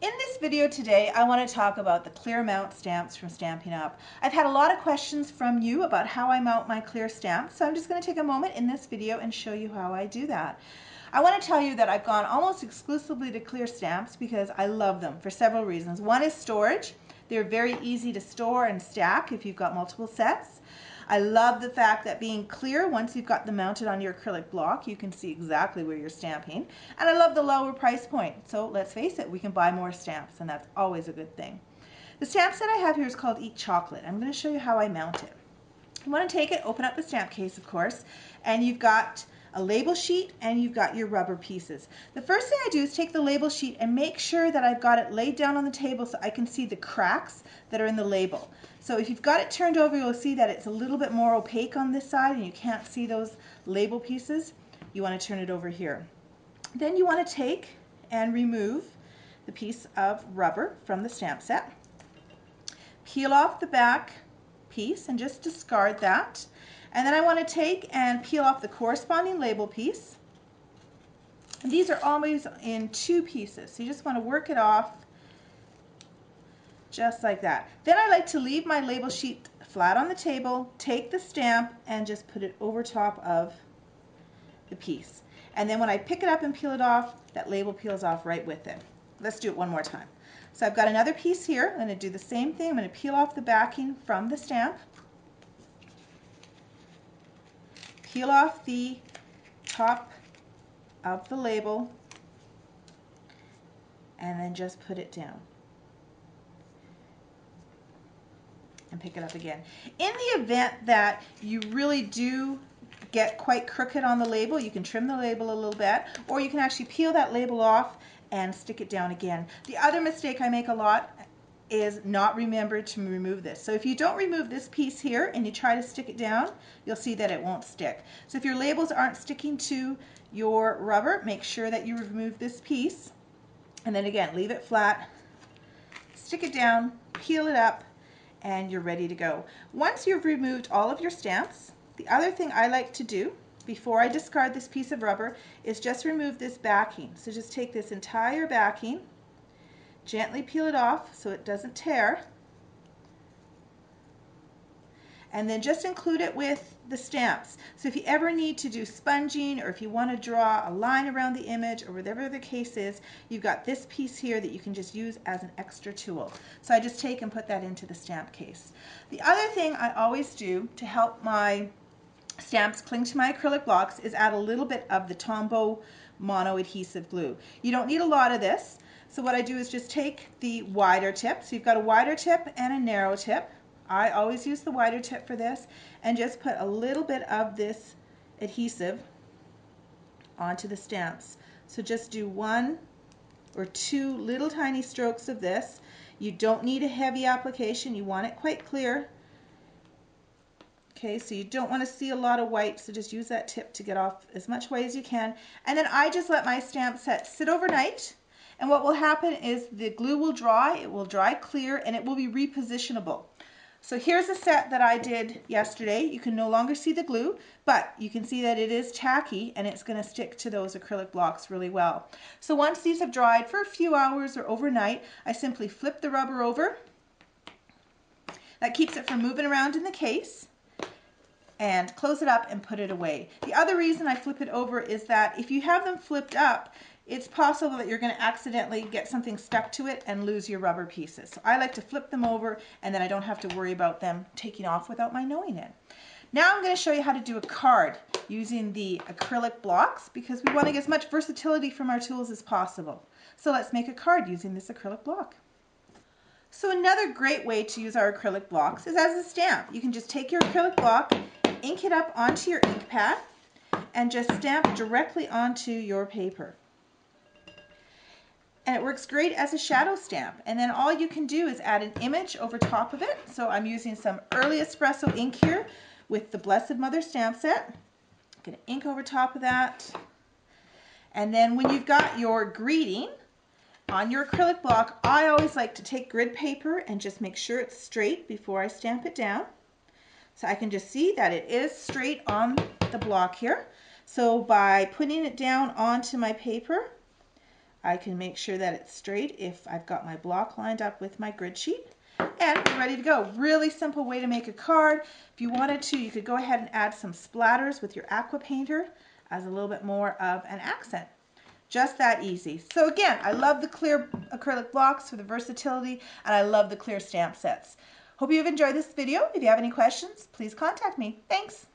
In this video today, I want to talk about the clear mount stamps from Stampin' Up. I've had a lot of questions from you about how I mount my clear stamps, so I'm just going to take a moment in this video and show you how I do that. I want to tell you that I've gone almost exclusively to clear stamps because I love them for several reasons. One is storage. They're very easy to store and stack if you've got multiple sets. I love the fact that being clear, once you've got them mounted on your acrylic block, you can see exactly where you're stamping. And I love the lower price point. So let's face it, we can buy more stamps, and that's always a good thing. The stamp set I have here is called Eat Chocolate. I'm going to show you how I mount it. You want to take it, open up the stamp case, of course, and you've got a label sheet and you've got your rubber pieces. The first thing I do is take the label sheet and make sure that I've got it laid down on the table so I can see the cracks that are in the label. So if you've got it turned over, you'll see that it's a little bit more opaque on this side and you can't see those label pieces. You want to turn it over here. Then you want to take and remove the piece of rubber from the stamp set. Peel off the back piece and just discard that. And then I want to take and peel off the corresponding label piece. And these are always in two pieces, so you just want to work it off just like that. Then I like to leave my label sheet flat on the table, take the stamp and just put it over top of the piece. And then when I pick it up and peel it off, that label peels off right with it. Let's do it one more time. So I've got another piece here. I'm going to do the same thing. I'm going to peel off the backing from the stamp. Peel off the top of the label and then just put it down and pick it up again. In the event that you really do get quite crooked on the label, you can trim the label a little bit, or you can actually peel that label off and stick it down again. The other mistake I make a lot is not remember to remove this. So if you don't remove this piece here and you try to stick it down, you'll see that it won't stick. So if your labels aren't sticking to your rubber, make sure that you remove this piece and then again leave it flat, stick it down, peel it up, and you're ready to go. Once you've removed all of your stamps, the other thing I like to do before I discard this piece of rubber is just remove this backing. So just take this entire backing, gently peel it off so it doesn't tear, and then just include it with the stamps. So if you ever need to do sponging, or if you want to draw a line around the image, or whatever the case is, you've got this piece here that you can just use as an extra tool. So I just take and put that into the stamp case. The other thing I always do to help my stamps cling to my acrylic blocks is add a little bit of the Tombow mono adhesive glue. You don't need a lot of this. So what I do is just take the wider tip. So you've got a wider tip and a narrow tip. I always use the wider tip for this, and just put a little bit of this adhesive onto the stamps. So just do one or two little tiny strokes of this. You don't need a heavy application. You want it quite clear. Okay, so you don't want to see a lot of white, so just use that tip to get off as much white as you can. And then I just let my stamp set sit overnight. And what will happen is the glue will dry, it will dry clear, and it will be repositionable. So here's a set that I did yesterday. You can no longer see the glue, but you can see that it is tacky and it's going to stick to those acrylic blocks really well. So once these have dried for a few hours or overnight, I simply flip the rubber over. That keeps it from moving around in the case. And close it up and put it away. The other reason I flip it over is that if you have them flipped up, it's possible that you're going to accidentally get something stuck to it and lose your rubber pieces. So I like to flip them over, and then I don't have to worry about them taking off without my knowing it. Now I'm going to show you how to do a card using the acrylic blocks, because we want to get as much versatility from our tools as possible. So let's make a card using this acrylic block. So another great way to use our acrylic blocks is as a stamp. You can just take your acrylic block, ink it up onto your ink pad, and just stamp directly onto your paper. And it works great as a shadow stamp. And then all you can do is add an image over top of it. So I'm using some early espresso ink here with the Blessed Mother stamp set. I'm going to ink over top of that. And then when you've got your greeting on your acrylic block, I always like to take grid paper and just make sure it's straight before I stamp it down. So I can just see that it is straight on the block here. So by putting it down onto my paper, I can make sure that it's straight if I've got my block lined up with my grid sheet. And we're ready to go. Really simple way to make a card. If you wanted to, you could go ahead and add some splatters with your aqua painter as a little bit more of an accent. Just that easy. So again, I love the clear acrylic blocks for the versatility, and I love the clear stamp sets. Hope you've enjoyed this video. If you have any questions, please contact me. Thanks.